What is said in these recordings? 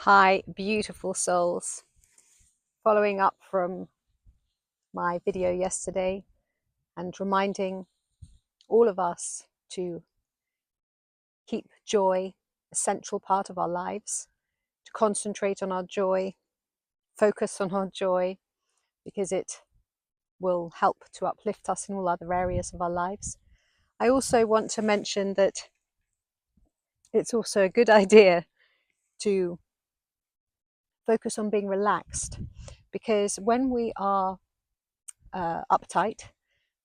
Hi, beautiful souls. Following up from my video yesterday and reminding all of us to keep joy a central part of our lives, to concentrate on our joy, focus on our joy, because it will help to uplift us in all other areas of our lives. I also want to mention that it's also a good idea to focus on being relaxed, because when we are uptight,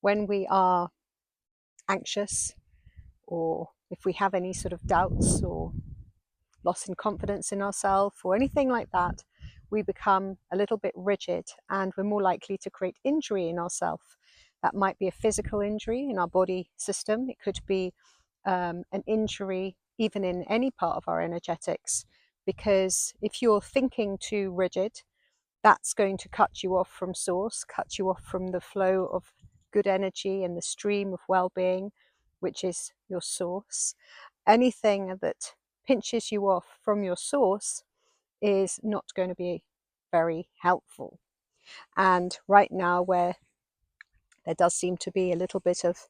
when we are anxious, or if we have any sort of doubts or loss in confidence in ourselves or anything like that, we become a little bit rigid and we're more likely to create injury in ourselves. That might be a physical injury in our body system. It could be an injury even in any part of our energetics, because if you're thinking too rigid, that's going to cut you off from source, cut you off from the flow of good energy and the stream of well-being, which is your source. Anything that pinches you off from your source is not going to be very helpful. And right now, where there does seem to be a little bit of,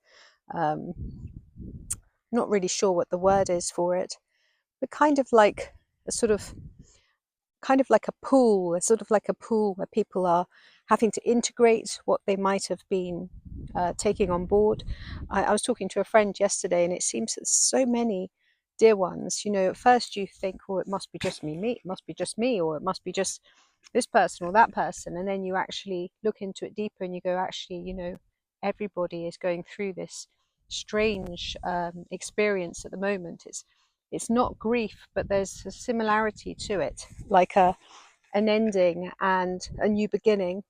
not really sure what the word is for it, but kind of like a sort of like a pool, where people are having to integrate what they might have been taking on board. I was talking to a friend yesterday, and it seems that so many dear ones, at first you think, oh, it must be just it must be just me, or it must be just this person or that person. And then you actually look into it deeper and you go, actually, everybody is going through this strange experience at the moment. It's not grief, but there's a similarity to it, like an ending and a new beginning,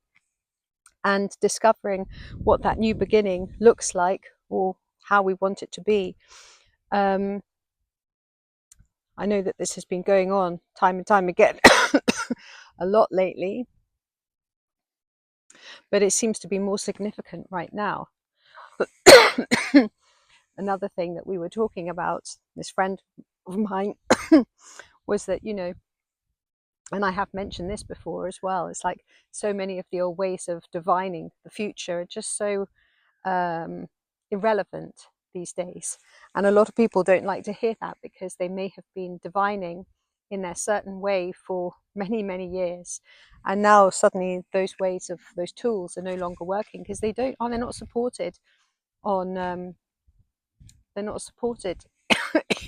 and discovering what that new beginning looks like or how we want it to be. I know that this has been going on time and time again a lot lately, but it seems to be more significant right now. Another thing that we were talking about, this friend of mine, was that, and I have mentioned this before as well, it's like so many of the old ways of divining the future are just so irrelevant these days. And a lot of people don't like to hear that, because they may have been divining in their certain way for many, many years. And now suddenly those tools are no longer working, because they're not supported on, they're not supported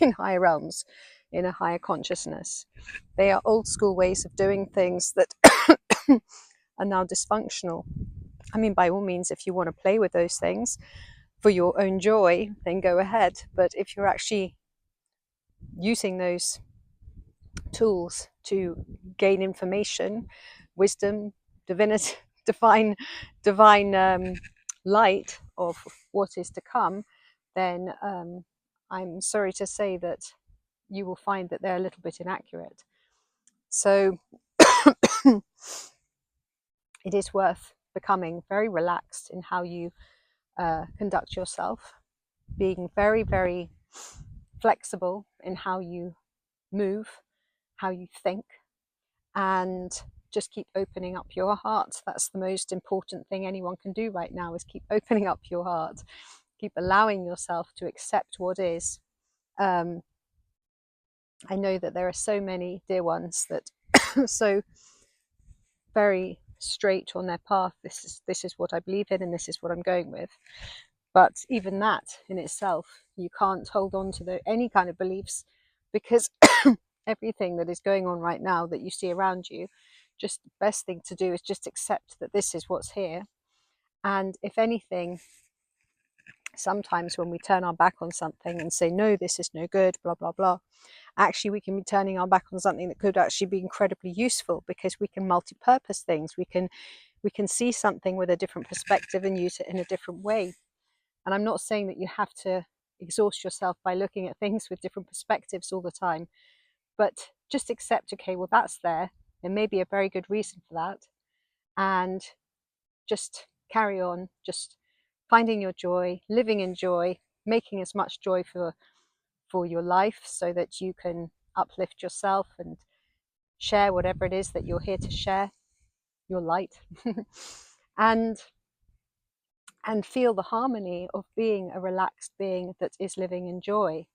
in higher realms, in a higher consciousness. They are old school ways of doing things that are now dysfunctional. I mean, by all means, if you want to play with those things for your own joy, then go ahead. But if you're actually using those tools to gain information, wisdom, divinity, divine light of what is to come, then I'm sorry to say that you will find that they're a little bit inaccurate. So it is worth becoming very relaxed in how you conduct yourself, being very, very flexible in how you move, how you think, and just keep opening up your heart. That's the most important thing anyone can do right now, is keep opening up your heart, keep allowing yourself to accept what is. I know that there are so many dear ones that are so very straight on their path. This is what I believe in, and this is what I'm going with. But even that in itself, you can't hold on to any kind of beliefs, because everything that is going on right now that you see around you, just the best thing to do is just accept that this is what's here. And if anything, sometimes when we turn our back on something and say, no, this is no good, blah, blah, blah, actually we can be turning our back on something that could actually be incredibly useful, because we can multi-purpose things. We can see something with a different perspective and use it in a different way. And I'm not saying that you have to exhaust yourself by looking at things with different perspectives all the time, but just accept, okay, well, that's there. There may be a very good reason for that. And just carry on, just finding your joy, living in joy, making as much joy for your life, so that you can uplift yourself and share whatever it is that you're here to share, your light, and feel the harmony of being a relaxed being that is living in joy,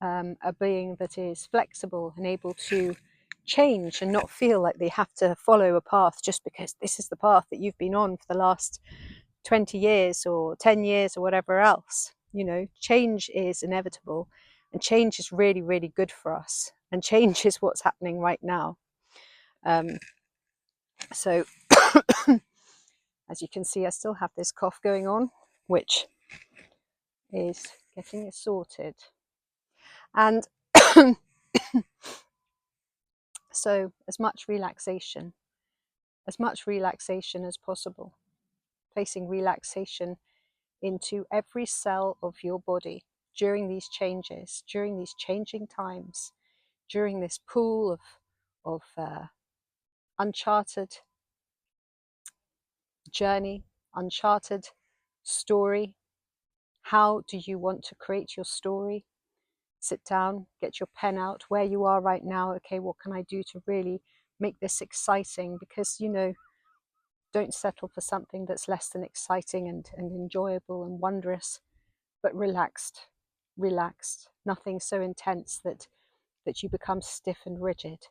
a being that is flexible and able to change and not feel like they have to follow a path just because this is the path that you've been on for the last 20 years or 10 years or whatever else. You know, change is inevitable, and change is really, really good for us. And change is what's happening right now. So, as you can see, I still have this cough going on, which is getting it sorted. And so, as much relaxation as possible, placing relaxation into every cell of your body during these changes, during these changing times, during this pool of uncharted journey, uncharted story. How do you want to create your story? Sit down, get your pen out, where you are right now. Okay, what can I do to really make this exciting? Because, you know, don't settle for something that's less than exciting and enjoyable and wondrous, but relaxed, nothing so intense that you become stiff and rigid.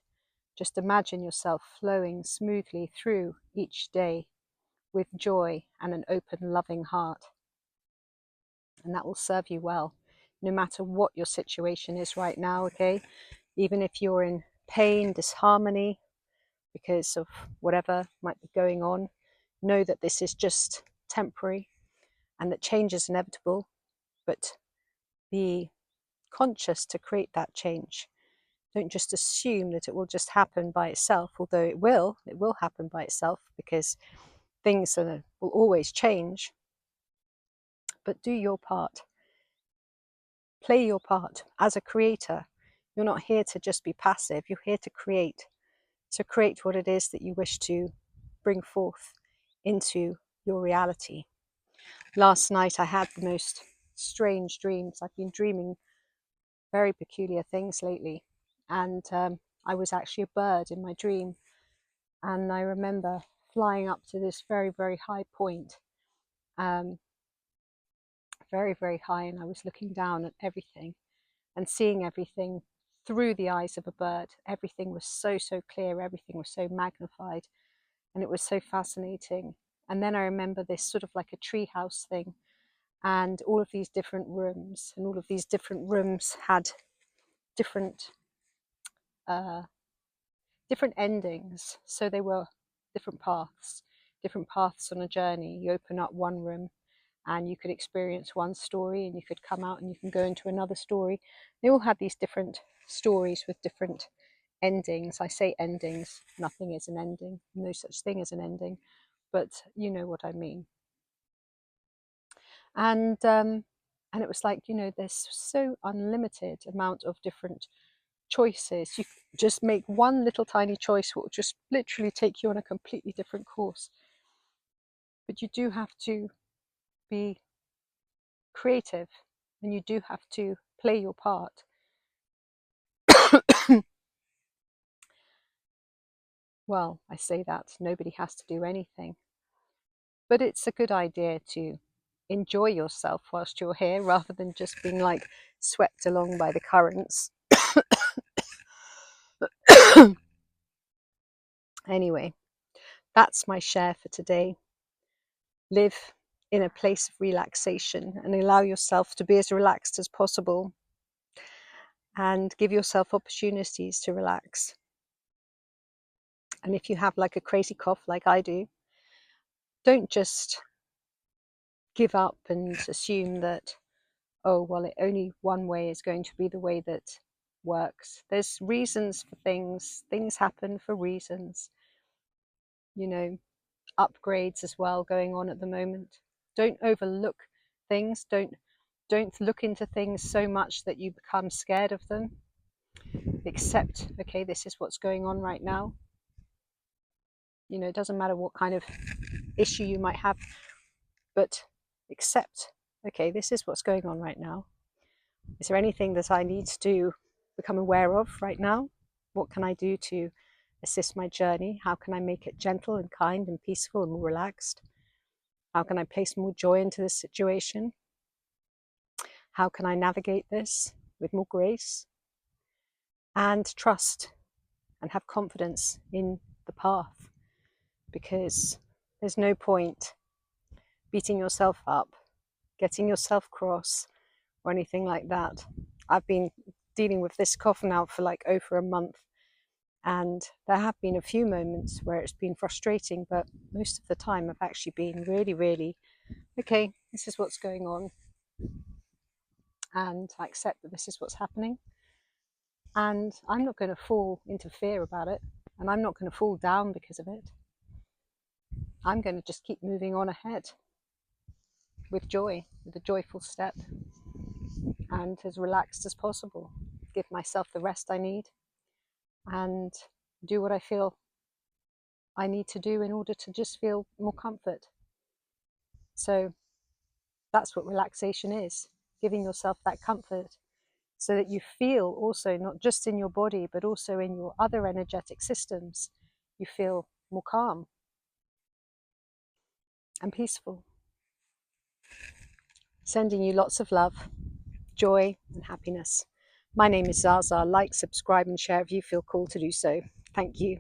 Just imagine yourself flowing smoothly through each day with joy and an open, loving heart. And that will serve you well, no matter what your situation is right now, okay? Even if you're in pain, disharmony, because of whatever might be going on, know that this is just temporary and that change is inevitable, but be conscious to create that change. Don't just assume that it will just happen by itself, although it will happen by itself, because things will always change. But do your part. Play your part as a creator. You're not here to just be passive, you're here to create. So create what it is that you wish to bring forth into your reality. Last night I had the most strange dreams. I've been dreaming very peculiar things lately. And I was actually a bird in my dream. And I remember flying up to this very, very high point. Very, very high. And I was looking down at everything and seeing everything through the eyes of a bird. Everything was so, so clear. Everything was so magnified. And it was so fascinating. And then I remember this sort of like a treehouse thing, and all of these different rooms, and all of these different rooms had different different endings. So they were different paths on a journey. You open up one room and you could experience one story, and you could come out and you can go into another story. They all had these different stories with different endings. I say endings, nothing is an ending, no such thing as an ending, but you know what I mean. And it was like, you know, there's so unlimited amount of different choices. You just make one little tiny choice, what will just literally take you on a completely different course. But you do have to be creative, and you do have to play your part. Well, I say that nobody has to do anything, but it's a good idea to enjoy yourself whilst you're here, rather than just being like swept along by the currents. Anyway, that's my share for today. Live in a place of relaxation and allow yourself to be as relaxed as possible, and give yourself opportunities to relax. And if you have like a crazy cough like I do, don't just give up and assume that, oh, well, only one way is going to be the way that works. There's reasons for things. Things happen for reasons. You know, upgrades as well going on at the moment. Don't overlook things. Don't look into things so much that you become scared of them. Accept, okay, this is what's going on right now. You know, it doesn't matter what kind of issue you might have, but accept, okay, this is what's going on right now. Is there anything that I need to become aware of right now? What can I do to assist my journey? How can I make it gentle and kind and peaceful and more relaxed? How can I place more joy into this situation? How can I navigate this with more grace and trust and have confidence in the path? Because there's no point beating yourself up, getting yourself cross, or anything like that. I've been dealing with this cough now for like over a month, and there have been a few moments where it's been frustrating, but most of the time I've actually been really, okay, this is what's going on, and I accept that this is what's happening, and I'm not going to fall into fear about it, and I'm not going to fall down because of it. I'm going to just keep moving on ahead with joy, with a joyful step, and as relaxed as possible. Give myself the rest I need and do what I feel I need to do in order to just feel more comfort. So that's what relaxation is, giving yourself that comfort so that you feel also not just in your body but also in your other energetic systems, you feel more calm and peaceful. Sending you lots of love, joy and happiness. My name is ZsaZsa. Like, subscribe and share if you feel called to do so. Thank you.